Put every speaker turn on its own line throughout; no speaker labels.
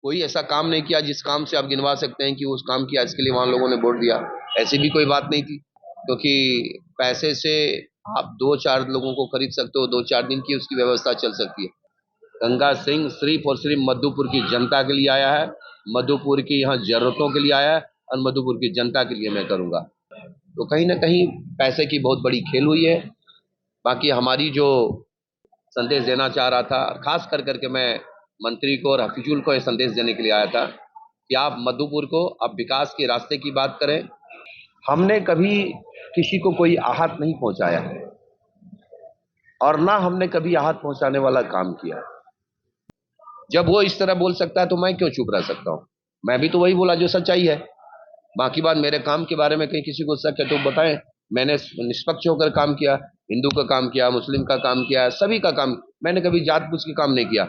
कोई ऐसा काम नहीं किया जिस काम से आप गिनवा सकते हैं कि उस काम किया, इसके लिए वहां लोगों ने वोट दिया। ऐसी भी कोई बात नहीं थी, क्योंकि पैसे से आप दो चार लोगों को खरीद सकते हो, दो चार दिन की उसकी व्यवस्था चल सकती है। गंगा सिंह सिर्फ और सिर्फ मधुपुर की जनता के लिए आया है, मधुपुर की यहाँ जरूरतों के लिए आया है, और मधुपुर की जनता के लिए मैं करूंगा। तो कहीं ना कहीं पैसे की बहुत बड़ी खेल हुई है। बाकी हमारी जो संदेश देना चाह रहा था, खास कर करके मैं मंत्री को और हफीजुल को यह संदेश देने के लिए आया था कि आप मधुपुर को अब विकास के रास्ते की बात करें। हमने कभी किसी को कोई आहत नहीं पहुंचाया है, और ना हमने कभी आहत पहुंचाने वाला काम किया है। जब वो इस तरह बोल सकता है तो मैं क्यों चुप रह सकता हूं? मैं भी तो वही बोला जो सच्चाई है। बाकी बात मेरे काम के बारे में कहीं किसी को शक है तो बताएं। मैंने निष्पक्ष होकर काम किया, हिंदू का काम किया, मुस्लिम का काम किया, सभी का काम। मैंने कभी जात पूछ के काम नहीं किया।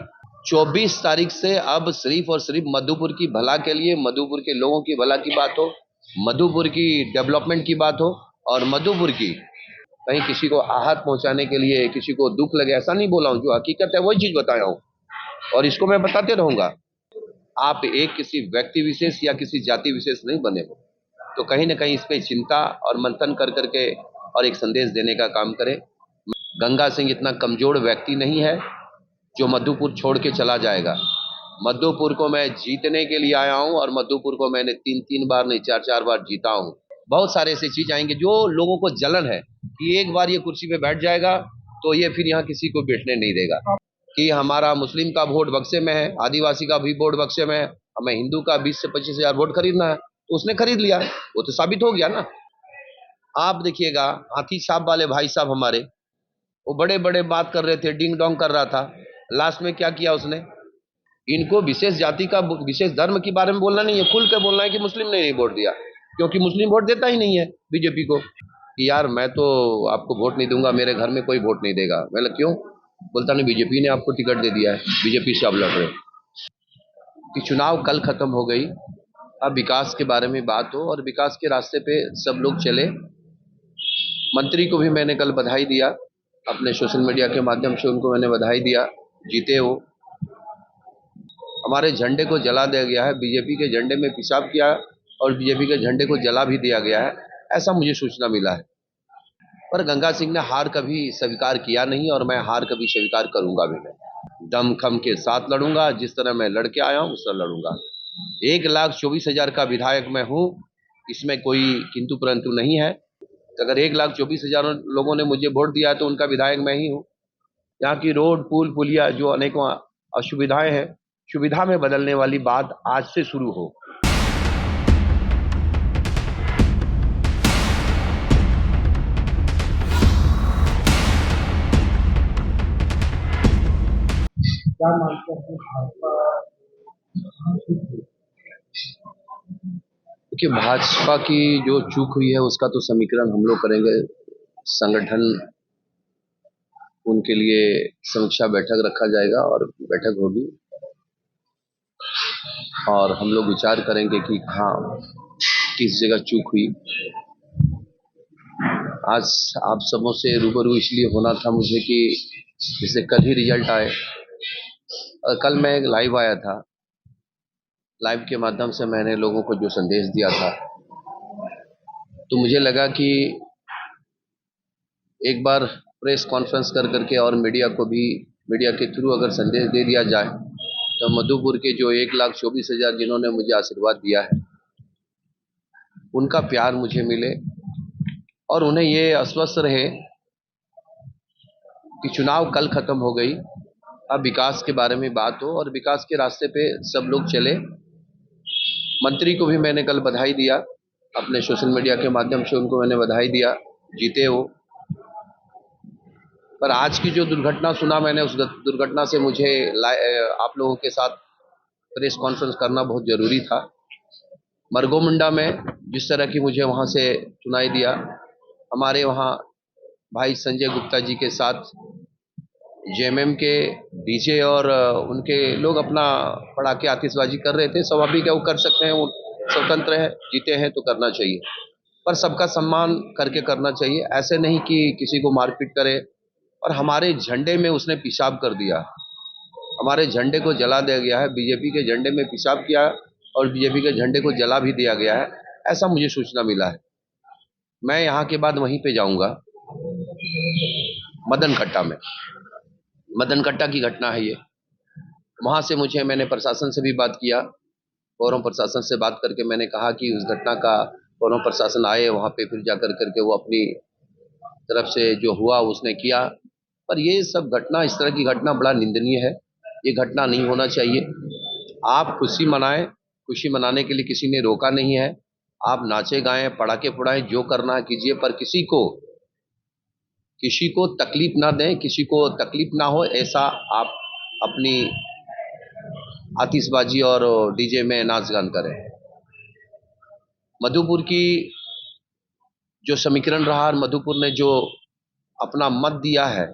24 तारीख से अब सिर्फ और सिर्फ मधुपुर की भला के लिए, मधुपुर के लोगों की भला की बात हो, मधुपुर की डेवलपमेंट की बात हो, और मधुपुर की कहीं किसी को आहत पहुंचाने के लिए, किसी को दुख लगे, ऐसा नहीं बोला हूं। जो हकीकत है वही चीज बताया हूं, और इसको मैं बताते रहूंगा। आप एक किसी व्यक्ति विशेष या किसी जाति विशेष नहीं बने हो, तो कहीं ना कहीं इस पे चिंता और मंथन कर करके और एक संदेश देने का काम करें। गंगा सिंह इतना कमजोर व्यक्ति नहीं है जो मधुपुर छोड़ के चला जाएगा। मधुपुर को मैं जीतने के लिए आया हूं, और मधुपुर को मैंने 3-3 बार नहीं 4-4 बार जीता हूं। बहुत सारे ऐसी चीज आएंगे जो लोगों को जलन है कि एक बार ये कुर्सी पे बैठ जाएगा तो ये फिर यहाँ किसी को बैठने नहीं देगा। कि हमारा मुस्लिम का वोट बक्से में है, आदिवासी का भी वोट बक्से में है, हमें हिंदू का 20 से 25 हजार वोट खरीदना है, तो उसने खरीद लिया, वो तो साबित हो गया ना। आप देखिएगा हाथी साहब वाले भाई साहब हमारे, वो बड़े बड़े बात कर रहे थे, डिंग डोंग कर रहा था। लास्ट में क्या किया उसने? इनको विशेष जाति का, विशेष धर्म के बारे में बोलना नहीं है, खुल के बोलना है कि मुस्लिम ने नहीं वोट दिया, क्योंकि मुस्लिम वोट देता ही नहीं है बीजेपी को। कि यार मैं तो आपको वोट नहीं दूंगा, मेरे घर में कोई वोट नहीं देगा। मैं क्यों? बोलता नहीं, बीजेपी ने आपको टिकट दे दिया है, बीजेपी से आप लड़ रहे हो। कि चुनाव कल खत्म हो गई, अब विकास के बारे में बात हो, और विकास के रास्ते पे सब लोग चले। मंत्री को भी मैंने कल बधाई दिया, अपने सोशल मीडिया के माध्यम से उनको मैंने बधाई दिया, जीते हो। हमारे झंडे को जला दिया गया है, बीजेपी के झंडे में पेशाब किया, और बीजेपी के झंडे को जला भी दिया गया है, ऐसा मुझे सूचना मिला है। पर गंगा सिंह ने हार कभी स्वीकार किया नहीं, और मैं हार कभी स्वीकार करूंगा भी नहीं। दमखम के साथ लड़ूंगा, जिस तरह मैं लड़के आया हूं उस तरह लड़ूंगा। 1,24,000 का विधायक मैं हूं, इसमें कोई किंतु परंतु नहीं है। अगर 1,24,000 लोगों ने मुझे वोट दिया है तो उनका विधायक मैं ही हूँ। यहाँ की रोड पुल पुलिया जो अनेकों असुविधाएं हैं, सुविधा में बदलने वाली बात आज से शुरू हो।
क्या मानते हैं भाजपा?
देखिए, भाजपा की जो चूक हुई है उसका तो समीकरण हम लोग करेंगे। संगठन उनके लिए समीक्षा बैठक रखा जाएगा, और बैठक होगी, और हम लोग विचार करेंगे कि हाँ किस जगह चूक हुई। आज आप सबों से रूबरू इसलिए होना था मुझे कि जैसे कल ही रिजल्ट आए, और कल मैं एक लाइव आया था, लाइव के माध्यम से मैंने लोगों को जो संदेश दिया था, तो मुझे लगा कि एक बार प्रेस कॉन्फ्रेंस कर करके और मीडिया को भी, मीडिया के थ्रू अगर संदेश दे दिया जाए तो मधुपुर के जो 1,24,000 जिन्होंने मुझे आशीर्वाद दिया है उनका प्यार मुझे मिले, और उन्हें ये आश्वस्त रहे कि चुनाव कल खत्म हो गई, अब विकास के बारे में बात हो, और विकास के रास्ते पे सब लोग चले। मंत्री को भी मैंने कल बधाई दिया, अपने सोशल मीडिया के माध्यम से उनको मैंने बधाई दिया, जीते हो। पर आज की जो दुर्घटना सुना मैंने, उस दुर्घटना से मुझे आप लोगों के साथ प्रेस कॉन्फ्रेंस करना बहुत जरूरी था। मरगोमुंडा में जिस तरह की मुझे वहां से सुनाई दिया, हमारे वहाँ भाई संजय गुप्ता जी के साथ जेएमएम के डीजे और उनके लोग अपना पटाखे आतिशबाजी कर रहे थे। स्वाभाविक है, वो कर सकते हैं, वो स्वतंत्र है, जीते हैं तो करना चाहिए, पर सबका सम्मान करके करना चाहिए। ऐसे नहीं कि किसी को मारपीट करे। और हमारे झंडे में उसने पेशाब कर दिया, हमारे झंडे को जला दिया गया है, बीजेपी के झंडे में पेशाब किया और बीजेपी के झंडे को जला भी दिया गया है, ऐसा मुझे सूचना मिला है। मैं यहाँ के बाद वहीं पे जाऊंगा, मदन कट्टा में। मदन कट्टा की घटना है ये। वहां से मैंने प्रशासन से भी बात किया, गौरव प्रशासन से बात करके मैंने कहा कि उस घटना का गौरव प्रशासन आए वहां पे, फिर जा करके वो अपनी तरफ से जो हुआ उसने किया। पर ये सब घटना, इस तरह की घटना बड़ा निंदनीय है, ये घटना नहीं होना चाहिए। आप खुशी मनाएं, खुशी मनाने के लिए किसी ने रोका नहीं है। आप नाचे गाएं, पटाखे फुड़ाएं, जो करना है कीजिए, पर किसी को तकलीफ ना दें, किसी को तकलीफ ना हो ऐसा आप अपनी आतिशबाजी और डीजे में नाच गान करें। मधुपुर की जो समीकरण रहा और मधुपुर ने जो अपना मत दिया है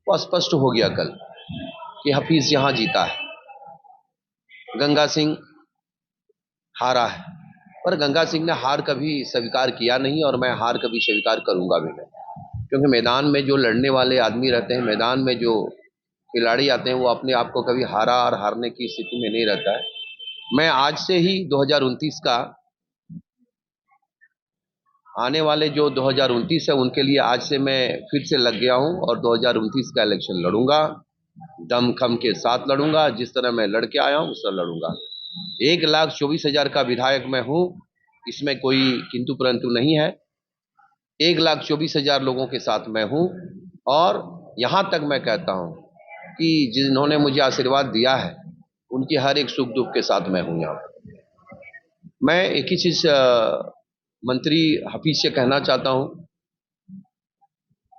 वो स्पष्ट हो गया कल कि हफीज यहां जीता है, गंगा सिंह हारा है। पर गंगा सिंह ने हार कभी स्वीकार किया नहीं और मैं हार कभी स्वीकार करूंगा भी नहीं, क्योंकि मैदान में जो लड़ने वाले आदमी रहते हैं, मैदान में जो खिलाड़ी आते हैं, वो अपने आप को कभी हारा और हारने की स्थिति में नहीं रहता है। मैं आज से ही 2029 का, आने वाले जो 2029 है उनके लिए आज से मैं फिर से लग गया हूं और 2029 का इलेक्शन लड़ूंगा, दमखम के साथ लड़ूंगा। जिस तरह मैं लड़के आया हूं उस तरह लड़ूंगा। 1,24,000 का विधायक मैं हूं, इसमें कोई किंतु परंतु नहीं है। 1,24,000 लोगों के साथ मैं हूं और यहां तक मैं कहता हूं कि जिन्होंने मुझे आशीर्वाद दिया है उनकी हर एक सुख दुख के साथ मैं हूं। यहाँ मैं एक ही चीज मंत्री हफीज से कहना चाहता हूं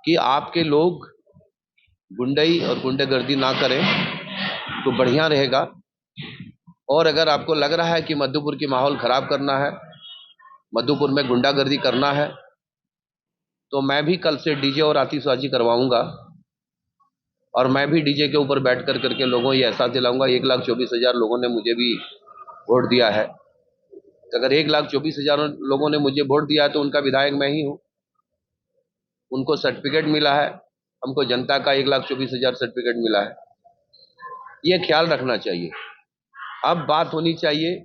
कि आपके लोग गुंडई और गुंडागर्दी ना करें तो बढ़िया रहेगा। और अगर आपको लग रहा है कि मधुपुर की माहौल खराब करना है, मधुपुर में गुंडागर्दी करना है, तो मैं भी कल से डीजे और आतिशबाजी करवाऊंगा और मैं भी डीजे के ऊपर बैठ कर करके लोगों को ये एहसास दिलाऊंगा। 1,24,000 लोगों ने मुझे भी वोट दिया है, तो अगर 1,24,000 लोगों ने मुझे वोट दिया है तो उनका विधायक मैं ही हूँ। उनको सर्टिफिकेट मिला है, हमको जनता का 1,24,000 सर्टिफिकेट मिला है, ये ख्याल रखना चाहिए। अब बात होनी चाहिए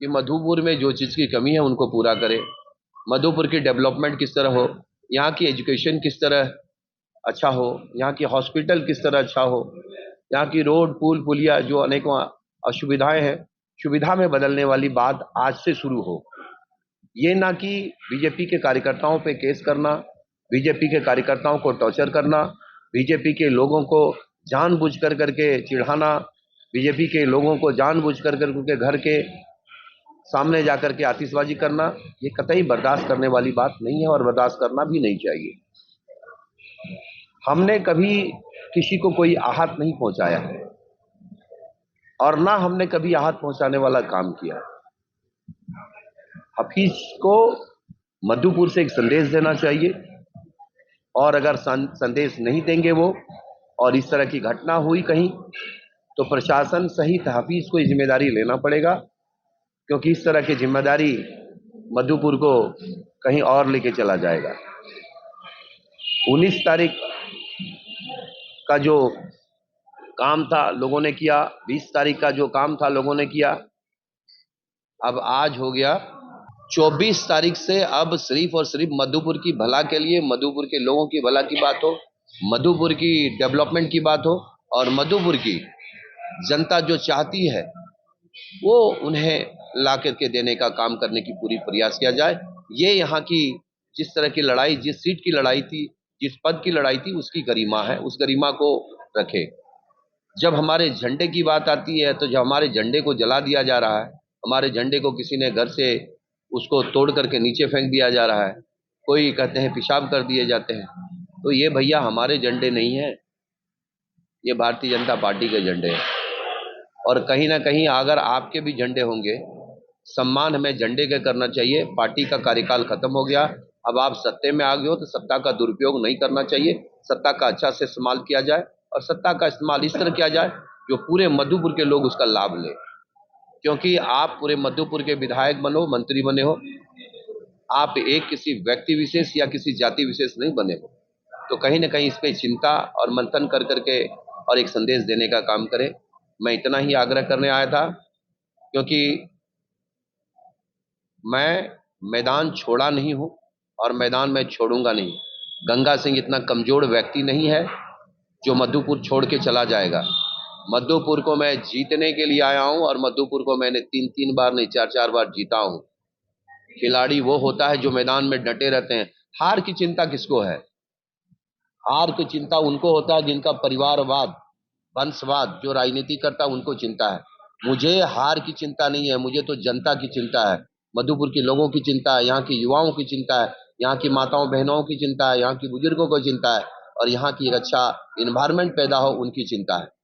कि मधुपुर में जो चीज़ की कमी है उनको पूरा करें, मधुपुर की डेवलपमेंट किस तरह हो, यहाँ की एजुकेशन किस तरह अच्छा हो, यहाँ की हॉस्पिटल किस तरह अच्छा हो, यहाँ की रोड पुल पुलिया जो अनेकों असुविधाएं हैं, सुविधा में बदलने वाली बात आज से शुरू हो। ये ना कि बीजेपी के कार्यकर्ताओं पे केस करना, बीजेपी के कार्यकर्ताओं को टॉर्चर करना, बीजेपी के लोगों को जानबूझ कर करके चिढ़ाना, बीजेपी के लोगों को जानबूझ कर उनके घर के सामने जाकर के आतिशबाजी करना, ये कतई बर्दाश्त करने वाली बात नहीं है और बर्दाश्त करना भी नहीं चाहिए। हमने कभी किसी को कोई आहत नहीं पहुंचाया है और ना हमने कभी आहत पहुंचाने वाला काम किया। हफीज को मधुपुर से एक संदेश देना चाहिए और अगर संदेश नहीं देंगे वो और इस तरह की घटना हुई कहीं, तो प्रशासन सहित हफीज को जिम्मेदारी लेना पड़ेगा, क्योंकि इस तरह की जिम्मेदारी मधुपुर को कहीं और लेके चला जाएगा। 19 तारीख का जो काम था लोगों ने किया, 20 तारीख का जो काम था लोगों ने किया, अब आज हो गया 24 तारीख से। अब सिर्फ और सिर्फ मधुपुर की भला के लिए, मधुपुर के लोगों की भला की बात हो, मधुपुर की डेवलपमेंट की बात हो और मधुपुर की जनता जो चाहती है वो उन्हें ला करके देने का काम करने की पूरी प्रयास किया जाए। ये यहाँ की जिस तरह की लड़ाई, जिस सीट की लड़ाई थी, जिस पद की लड़ाई थी, उसकी गरिमा है, उस गरिमा को रखे। जब हमारे झंडे की बात आती है तो जब हमारे झंडे को जला दिया जा रहा है, हमारे झंडे को किसी ने घर से उसको तोड़ करके नीचे फेंक दिया जा रहा है, कोई कहते हैं पेशाब कर दिए जाते हैं, तो ये भैया हमारे झंडे नहीं है, ये भारतीय जनता पार्टी के झंडे हैं। और कहीं ना कहीं अगर आपके भी झंडे होंगे, सम्मान हमें झंडे का करना चाहिए। पार्टी का कार्यकाल खत्म हो गया, अब आप सत्ते में आ गए हो तो सत्ता का दुरुपयोग नहीं करना चाहिए, सत्ता का अच्छा से इस्तेमाल किया जाए और सत्ता का इस्तेमाल इस तरह किया जाए जो पूरे मधुपुर के लोग उसका लाभ लें। क्योंकि आप पूरे मधुपुर के विधायक बनो, मंत्री बने हो, आप एक किसी व्यक्ति विशेष या किसी जाति विशेष नहीं बने हो, तो कहीं ना कहीं इस पर चिंता और मंथन कर करके और एक संदेश देने का काम करें। मैं इतना ही आग्रह करने आया था, क्योंकि मैं मैदान छोड़ा नहीं हूं और मैदान में छोड़ूंगा नहीं। गंगा सिंह इतना कमजोर व्यक्ति नहीं है जो मधुपुर छोड़ के चला जाएगा। मधुपुर को मैं जीतने के लिए आया हूं और मधुपुर को मैंने 3-3 बार नहीं 4-4 बार जीता हूं। खिलाड़ी वो होता है जो मैदान में डटे रहते हैं। हार की चिंता किसको है? हार की चिंता उनको होता है जिनका परिवारवाद, वंशवाद, जो राजनीति करता है उनको चिंता है। मुझे हार की चिंता नहीं है, मुझे तो जनता की चिंता है, मधुपुर के लोगों की चिंता है, यहाँ के युवाओं की चिंता है, यहाँ की माताओं बहनों की चिंता है, यहाँ की बुजुर्गों को चिंता है और यहाँ की एक अच्छा इन्वायरमेंट पैदा हो उनकी चिंता है।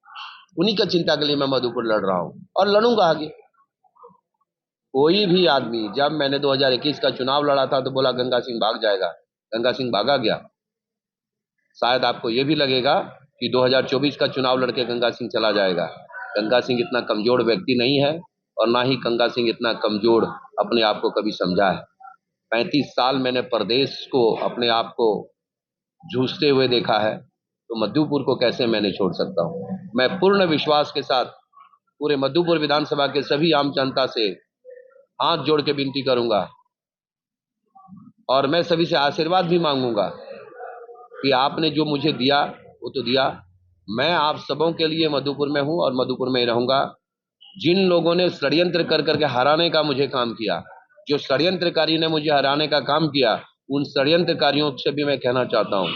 उन्हीं का चिंता के लिए मैं मधुपुर लड़ रहा हूँ और लड़ूंगा आगे। कोई भी आदमी, जब मैंने 2021 का चुनाव लड़ा था तो बोला गंगा सिंह भाग जाएगा, गंगा सिंह भागा गया। शायद आपको ये भी लगेगा कि 2024 का चुनाव लड़के गंगा सिंह चला जाएगा। गंगा सिंह इतना कमजोर व्यक्ति नहीं है और ना ही गंगा सिंह इतना कमजोर अपने आप को कभी समझा है। 35 साल मैंने प्रदेश को अपने आप को जूझते हुए देखा है, तो मधुपुर को कैसे मैंने छोड़ सकता हूँ। मैं पूर्ण विश्वास के साथ पूरे मधुपुर विधानसभा के सभी आम जनता से हाथ जोड़ के विनती करूंगा और मैं सभी से आशीर्वाद भी मांगूंगा कि आपने जो मुझे दिया वो तो दिया। मैं आप सबों के लिए मधुपुर में हूं और मधुपुर में ही रहूंगा। जिन लोगों ने षड्यंत्र कर करके हराने का मुझे काम किया, जो षड्यंत्रकारी ने मुझे हराने का काम किया, उन षड्यंत्रकारियों से भी मैं कहना चाहता हूं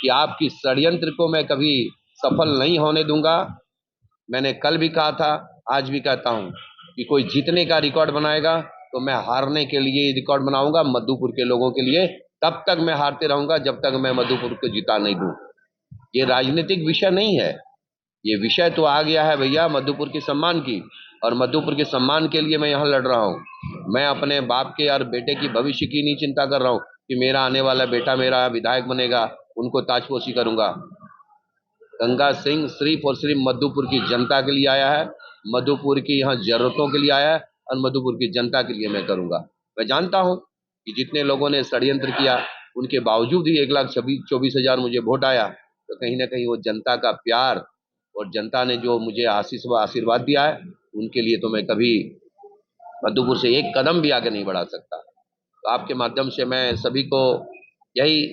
कि आपकी षड्यंत्र को मैं कभी सफल नहीं होने दूंगा। मैंने कल भी कहा था, आज भी कहता हूं कि कोई जीतने का रिकॉर्ड बनाएगा तो मैं हारने के लिए रिकॉर्ड बनाऊंगा मधुपुर के लोगों के लिए। तब तक मैं हारते रहूंगा जब तक मैं मधुपुर को जिता नहीं दूं। ये राजनीतिक विषय नहीं है, ये विषय तो आ गया है भैया मधुपुर के सम्मान की, और मधुपुर के सम्मान के लिए मैं यहाँ लड़ रहा हूँ। मैं अपने बाप के और बेटे की भविष्य की नहीं चिंता कर रहा हूँ कि मेरा आने वाला बेटा मेरा विधायक बनेगा, उनको ताजपोशी करूंगा। गंगा सिंह सिर्फ और सिर्फ मधुपुर की जनता के लिए आया है, मधुपुर की यहाँ जरूरतों के लिए आया है और मधुपुर की जनता के लिए मैं करूंगा। मैं जानता हूं कि जितने लोगों ने षड्यंत्र किया उनके बावजूद ही 1,24,000 मुझे वोट आया, तो कहीं ना कहीं वो जनता का प्यार और जनता ने जो मुझे आशीर्वाद दिया है उनके लिए तो मैं कभी मधुपुर से एक कदम भी आगे नहीं बढ़ा सकता। तो आपके माध्यम से मैं सभी को यही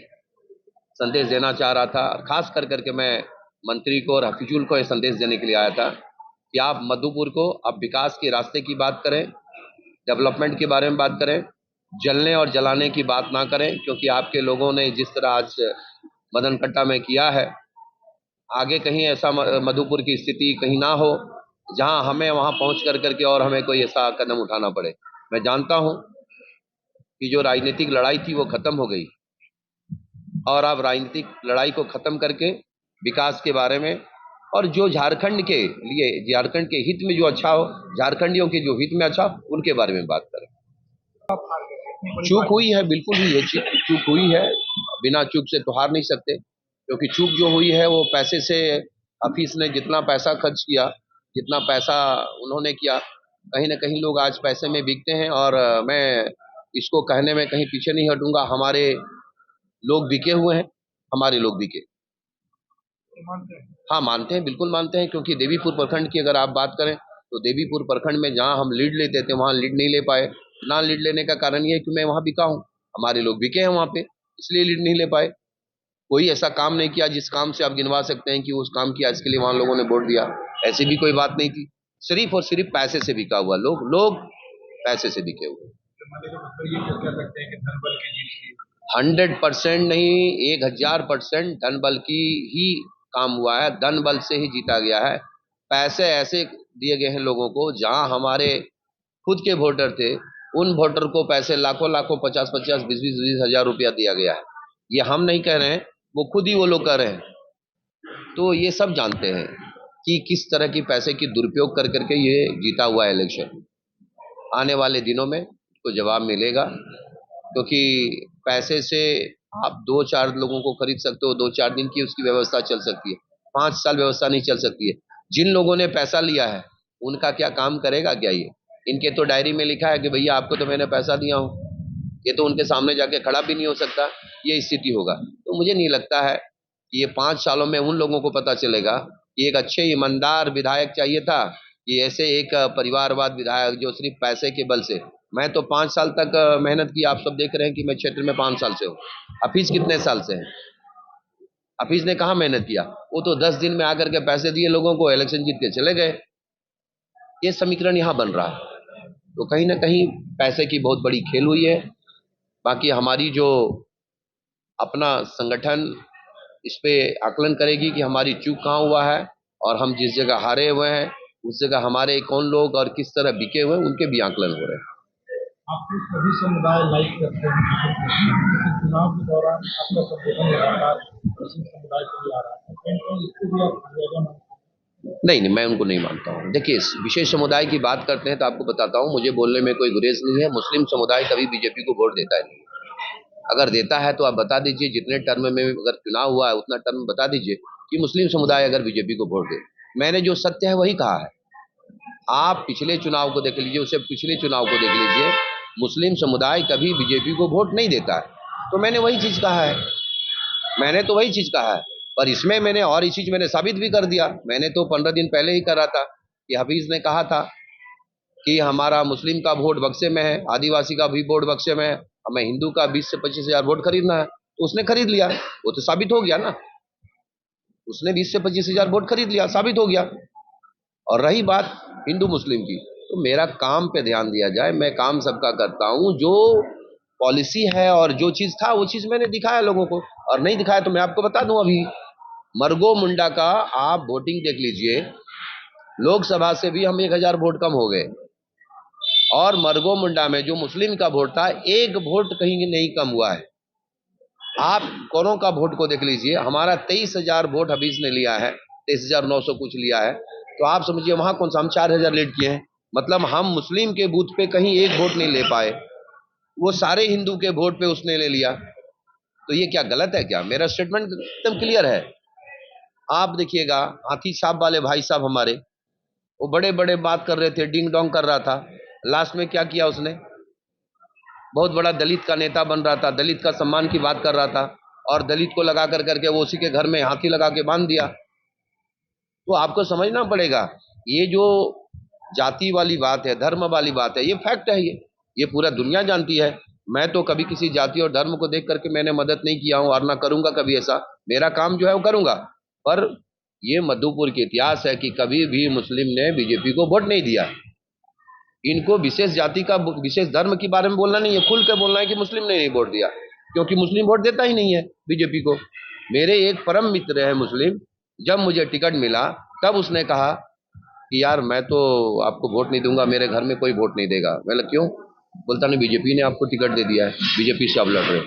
संदेश देना चाह रहा था, खास कर करके मैं मंत्री को और हफीजुल को यह संदेश देने के लिए आया था कि आप मधुपुर को अब विकास के रास्ते की बात करें, डेवलपमेंट के बारे में बात करें, जलने और जलाने की बात ना करें, क्योंकि आपके लोगों ने जिस तरह आज मदन कट्टा में किया है, आगे कहीं ऐसा मधुपुर की स्थिति कहीं ना हो जहां हमें वहां पहुंच कर करके और हमें कोई ऐसा कदम उठाना पड़े। मैं जानता हूं कि जो राजनीतिक लड़ाई थी वो खत्म हो गई और अब राजनीतिक लड़ाई को खत्म करके विकास के बारे में और जो झारखंड के लिए, झारखंड के हित में जो अच्छा हो, झारखंडियों के जो हित में अच्छा हो, उनके बारे में बात करें। चूक हुई है, बिल्कुल हुई है, चूक हुई है, बिना चूक से तो हार नहीं सकते, क्योंकि चूक जो हुई है वो पैसे से, हफीज ने जितना पैसा खर्च किया, जितना पैसा उन्होंने किया, कहीं ना कहीं लोग आज पैसे में बिकते हैं और मैं इसको कहने में कहीं पीछे नहीं हटूंगा। हमारे लोग बिके हुए हैं, हमारे लोग बिके। हाँ मानते हैं, बिल्कुल मानते हैं, क्योंकि देवीपुर प्रखंड की अगर आप बात करें तो देवीपुर प्रखंड में जहाँ हम लीड लेते थे वहाँ लीड नहीं ले पाए। ना लीड लेने का कारण ये है कि मैं वहाँ बिका हूँ, हमारे लोग बिके हैं वहाँ पे, इसलिए लीड नहीं ले पाए। कोई ऐसा काम नहीं किया जिस काम से आप गिनवा सकते हैं कि उस काम किया इसके लिए वहाँ लोगों ने वोट दिया, ऐसी भी कोई बात नहीं थी। सिर्फ और सिर्फ पैसे से बिका हुआ, लोग पैसे से बिके हुए। 100% नहीं, 1000% धन बल की ही काम हुआ है, धन बल से ही जीता गया है। पैसे ऐसे दिए गए हैं लोगों को, जहां हमारे खुद के वोटर थे उन वोटर को पैसे लाखों 50-50, 20-20 हजार रुपया दिया गया है। ये हम नहीं कह रहे हैं, वो खुद ही वो लोग कह रहे हैं। तो ये सब जानते हैं कि किस तरह की पैसे की दुरुपयोग कर करके ये जीता हुआ इलेक्शन। आने वाले दिनों में तो जवाब मिलेगा, क्योंकि पैसे से आप 2-4 लोगों को खरीद सकते हो, 2-4 दिन की उसकी व्यवस्था चल सकती है, 5 साल व्यवस्था नहीं चल सकती है। जिन लोगों ने पैसा लिया है उनका क्या काम करेगा क्या ये? इनके तो डायरी में लिखा है कि भैया आपको तो मैंने पैसा दिया हूँ, ये तो उनके सामने जाके खड़ा भी नहीं हो सकता, ये स्थिति होगा। तो मुझे नहीं लगता है कि ये 5 सालों में उन लोगों को पता चलेगा कि एक अच्छे ईमानदार विधायक चाहिए था, कि ऐसे एक परिवारवाद विधायक जो सिर्फ पैसे के बल से। मैं तो 5 साल तक मेहनत की, आप सब देख रहे हैं कि मैं क्षेत्र में 5 साल से हूँ। हफीज कितने साल से है? हफीज ने कहाँ मेहनत किया? वो तो 10 दिन में आकर के पैसे दिए लोगों को, इलेक्शन जीत के चले गए। ये समीकरण यहाँ बन रहा है। तो कहीं ना कहीं पैसे की बहुत बड़ी खेल हुई है। बाकी हमारी जो अपना संगठन इस पे आकलन करेगी कि हमारी चूक कहाँ हुआ है, और हम जिस जगह हारे हुए हैं उस जगह हमारे कौन लोग और किस तरह बिके हुए हैं, उनके भी आकलन हो रहे हैं।
आपके सभी समुदाय लाइक करते हैं, पसंद करते हैं, लेकिन चुनाव के दौरान आपका संबोधन लगातार मुस्लिम समुदाय को भी आ रहा है, कहीं ना कहीं इसको भी आप खामियाजा मानते
नहीं नहीं, मैं उनको नहीं मानता हूँ। देखिए, इस विशेष समुदाय की बात करते हैं तो आपको बताता हूँ, मुझे बोलने में कोई गुरेज नहीं है। मुस्लिम समुदाय कभी बीजेपी को वोट देता है नहीं। अगर देता है तो आप बता दीजिए, जितने टर्म में अगर चुनाव हुआ है उतना टर्म बता दीजिए कि मुस्लिम समुदाय अगर बीजेपी को वोट दे। मैंने जो सत्य है वही कहा है। आप पिछले चुनाव को देख लीजिए, उससे पिछले चुनाव को देख लीजिए, मुस्लिम समुदाय कभी बीजेपी को वोट नहीं देता है। तो मैंने वही चीज कहा है, मैंने तो वही चीज कहा है। पर इसमें मैंने और इस चीज मैंने साबित भी कर दिया। मैंने तो 15 दिन पहले ही करा था कि हफीज ने कहा था कि हमारा मुस्लिम का वोट बक्से में है, आदिवासी का भी वोट बक्से में है, हमें हिंदू का 20 से 25 हजार वोट खरीदना है। तो उसने खरीद लिया, वो तो साबित हो गया ना। उसने 20 से 25 हजार वोट खरीद लिया, साबित हो गया। और रही बात हिंदू मुस्लिम की, तो मेरा काम पे ध्यान दिया जाए। मैं काम सबका करता हूँ, जो पॉलिसी है और जो चीज था वो चीज मैंने दिखाया लोगों को। और नहीं दिखाया तो मैं आपको बता दूं, अभी मरगो मुंडा का आप वोटिंग देख लीजिए, लोकसभा से भी हम 1,000 वोट कम हो गए। और मरगो मुंडा में जो मुस्लिम का वोट था, एक वोट कहीं नहीं कम हुआ है। आप कौरों का वोट को देख लीजिए, हमारा 23,000 वोट हफीज ने लिया है, 23,900 कुछ लिया है। तो आप समझिए वहां कौन सा हम 4,000 लीड किए हैं। मतलब हम मुस्लिम के बूथ पे कहीं एक वोट नहीं ले पाए, वो सारे हिंदू के वोट पे उसने ले लिया। तो ये क्या गलत है क्या? मेरा स्टेटमेंट एकदम क्लियर है। आप देखिएगा, हाथी साहब वाले भाई साहब हमारे, वो बड़े बड़े बात कर रहे थे, डिंग डोंग कर रहा था। लास्ट में क्या किया उसने? बहुत बड़ा दलित का नेता बन रहा था, दलित का सम्मान की बात कर रहा था, और दलित को लगा कर करके वो उसी के घर में हाथी लगा के बांध दिया। तो आपको समझना पड़ेगा, ये जो जाति वाली बात है, धर्म वाली बात है, ये फैक्ट है। ये पूरा दुनिया जानती है। मैं तो कभी किसी जाति और धर्म को देख करके मैंने मदद नहीं किया हूं, और ना करूंगा कभी ऐसा। मेरा काम जो है वो करूंगा। पर ये मधुपुर के इतिहास है कि कभी भी मुस्लिम ने बीजेपी को वोट नहीं दिया। इनको विशेष जाति का, विशेष धर्म के बारे में बोलना नहीं है, खुल के बोलना है कि मुस्लिम ने नहीं वोट दिया, क्योंकि मुस्लिम वोट देता ही नहीं है बीजेपी को। मेरे एक परम मित्र है मुस्लिम, जब मुझे टिकट मिला तब उसने कहा कि यार मैं तो आपको वोट नहीं दूंगा, मेरे घर में कोई वोट नहीं देगा। मैं लगा क्यों? बोलता नहीं, बीजेपी ने आपको टिकट दे दिया है, बीजेपी से आप लड़ रहे हो।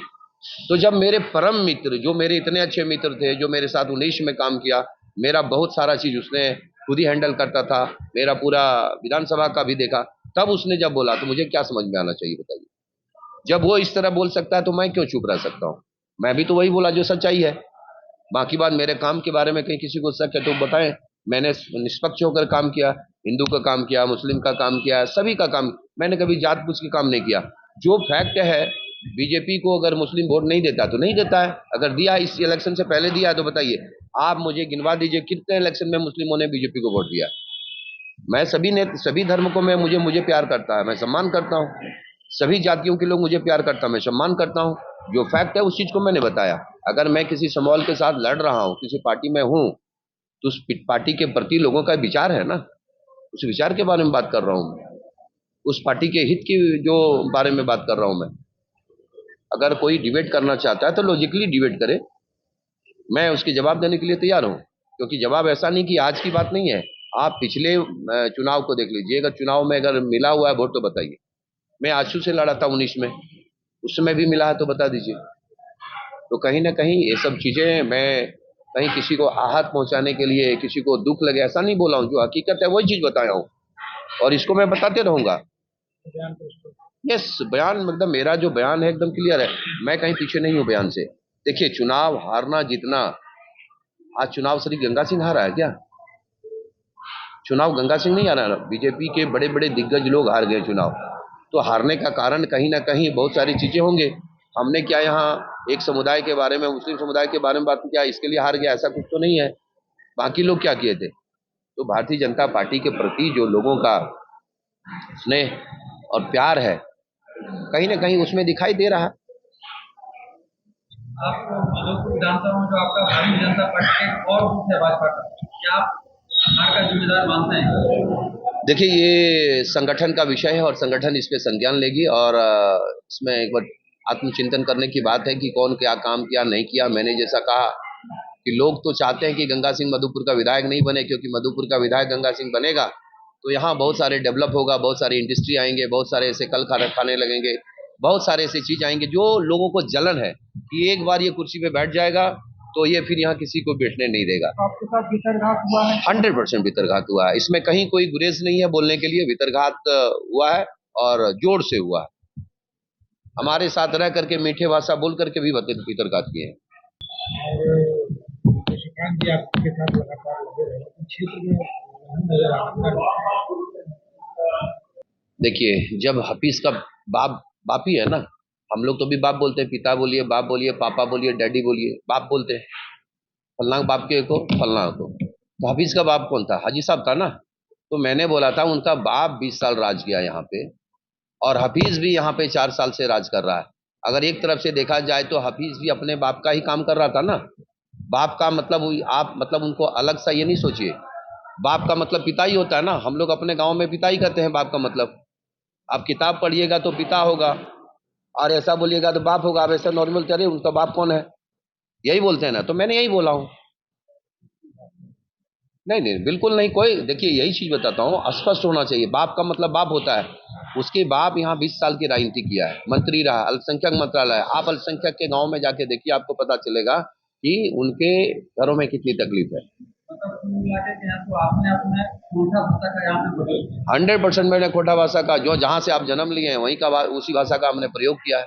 तो जब मेरे परम मित्र, जो मेरे इतने अच्छे मित्र थे, जो मेरे साथ 19 में काम किया, मेरा बहुत सारा चीज उसने खुद ही हैंडल करता था, मेरा पूरा विधानसभा का भी देखा, तब उसने जब बोला तो मुझे क्या समझ में आना चाहिए बताइए? जब वो इस तरह बोल सकता है तो मैं क्यों चुप रह सकता हूँ? मैं भी तो वही बोला जो सच्चाई है। बाकी बात, मेरे काम के बारे में कहीं किसी को शक है तो बताएं। मैंने निष्पक्ष होकर काम किया, हिंदू का काम किया, मुस्लिम का काम किया, सभी का काम। मैंने कभी जात पूछ के काम नहीं किया। जो फैक्ट है, बीजेपी को अगर मुस्लिम वोट नहीं देता तो नहीं देता है। अगर दिया, इस इलेक्शन से पहले दिया, तो बताइए आप मुझे गिनवा दीजिए कितने इलेक्शन में मुस्लिमों ने बीजेपी को वोट दिया। मैं सभी धर्म को, मैं मुझे प्यार करता है, मैं सम्मान करता हूँ। सभी जातियों के लोग मुझे प्यार करता है, मैं सम्मान करता हूँ। जो फैक्ट है उस चीज को मैंने बताया। अगर मैं किसी समूह के साथ लड़ रहा हूँ, किसी पार्टी में हूँ, तो उस पार्टी के प्रति लोगों का विचार है ना, उस विचार के बारे में बात कर रहा हूँ मैं, उस पार्टी के हित की जो बारे में बात कर रहा हूँ मैं। अगर कोई डिबेट करना चाहता है तो लॉजिकली डिबेट करे, मैं उसके जवाब देने के लिए तैयार हूँ। क्योंकि जवाब ऐसा नहीं कि आज की बात नहीं है, आप पिछले चुनाव को देख लीजिए। अगर चुनाव में अगर मिला हुआ है वोट तो बताइए। मैं आशू से लड़ा था 19 में, उस समय भी मिला है तो बता दीजिए। तो कहीं ना कहीं ये सब चीजें, मैं कहीं किसी को आहत पहुंचाने के लिए, किसी को दुख लगे ऐसा नहीं बोला हूँ। जो हकीकत है वही चीज बताया हूँ, और इसको मैं बताते रहूंगा।
हैं?
यस, बयान मतलब मेरा जो बयान है एकदम क्लियर है। मैं कहीं पीछे नहीं हूँ बयान से। देखिए, चुनाव हारना जीतना, आज चुनाव सिर्फ गंगा सिंह हारा है क्या? चुनाव गंगा सिंह नहीं हारा, बीजेपी के बड़े बड़े दिग्गज लोग हार गए चुनाव। तो हारने का कारण कहीं ना कहीं बहुत सारी चीजें होंगे। हमने क्या यहाँ एक समुदाय के बारे में, मुस्लिम समुदाय के बारे में बात किया इसके लिए हार गया, ऐसा कुछ तो नहीं है। बाकी लोग क्या किए थे? तो भारतीय जनता पार्टी के प्रति जो लोगों का स्नेह और प्यार है, कहीं ना कहीं उसमें दिखाई दे रहा है।
आप मधुपुर विधानसभा में जो आपका भारतीय जनता पार्टी का और बूथ है भाजपा का, क्या आप हार का जिम्मेदार मानते हैं?
देखिए, ये संगठन का विषय है और संगठन इस पे संज्ञान लेगी और इसमें एक बार आत्मचिंतन करने की बात है कि कौन क्या काम किया नहीं किया। मैंने जैसा कहा कि लोग तो चाहते हैं कि गंगा सिंह मधुपुर का विधायक नहीं बने, क्योंकि मधुपुर का विधायक गंगा सिंह बनेगा तो यहाँ बहुत सारे डेवलप होगा, बहुत सारी इंडस्ट्री आएंगे, बहुत सारे ऐसे कल खाने लगेंगे, बहुत सारे ऐसी चीज आएंगे जो लोगों को जलन है कि एक बार ये कुर्सी पे बैठ जाएगा तो ये फिर यहाँ किसी को बैठने नहीं देगा।
आपके साथ भीतरघात हुआ है?
100% भीतरघात हुआ है, इसमें कहीं कोई गुरेज नहीं है बोलने के लिए। भीतरघात हुआ है और जोर से हुआ है। हमारे साथ रह करके मीठे भाषा बोल करके भी भीतरघात किए हैं।
शशिकांत जी आपके साथ लगातार लगे रहे, क्षेत्र में नजर आ रहा है।
देखिए, जब हफीज का बाप ही है ना, हम लोग तो भी बाप बोलते हैं, पिता बोलिए, बाप बोलिए, पापा बोलिए, डैडी बोलिए, बाप बोलते हैं। फलना बाप के को फलना को, तो हफीज का बाप कौन था? हाजी साहब था ना। तो मैंने बोला था उनका बाप 20 साल राज किया यहाँ पे और हफीज भी यहाँ पे 4 साल से राज कर रहा है। अगर एक तरफ से देखा जाए तो हफीज भी अपने बाप का ही काम कर रहा था ना। बाप का मतलब आप मतलब उनको अलग सा ये नहीं सोचिए। बाप का मतलब पिता ही होता है ना। हम लोग अपने गांव में पिता ही कहते हैं बाप का मतलब। आप किताब पढ़िएगा तो पिता होगा और ऐसा बोलिएगा तो बाप होगा। आप ऐसा नॉर्मल चले उनका बाप कौन है, यही बोलते हैं ना। तो मैंने यही बोला हूँ। नहीं नहीं, बिल्कुल नहीं। कोई देखिए, यही चीज बताता हूँ, स्पष्ट होना चाहिए। बाप का मतलब बाप होता है। उसके बाप यहाँ 20 साल की राजनीति किया है, मंत्री रहा, अल्पसंख्यक मंत्रालय। आप अल्पसंख्यक के गांव में जाके देखिए, आपको पता चलेगा कि उनके घरों में कितनी तकलीफ है। 100% मैंने खोटा भाषा का, जो जहाँ से आप जन्म लिए हैं वहीं का उसी भाषा का हमने प्रयोग किया है।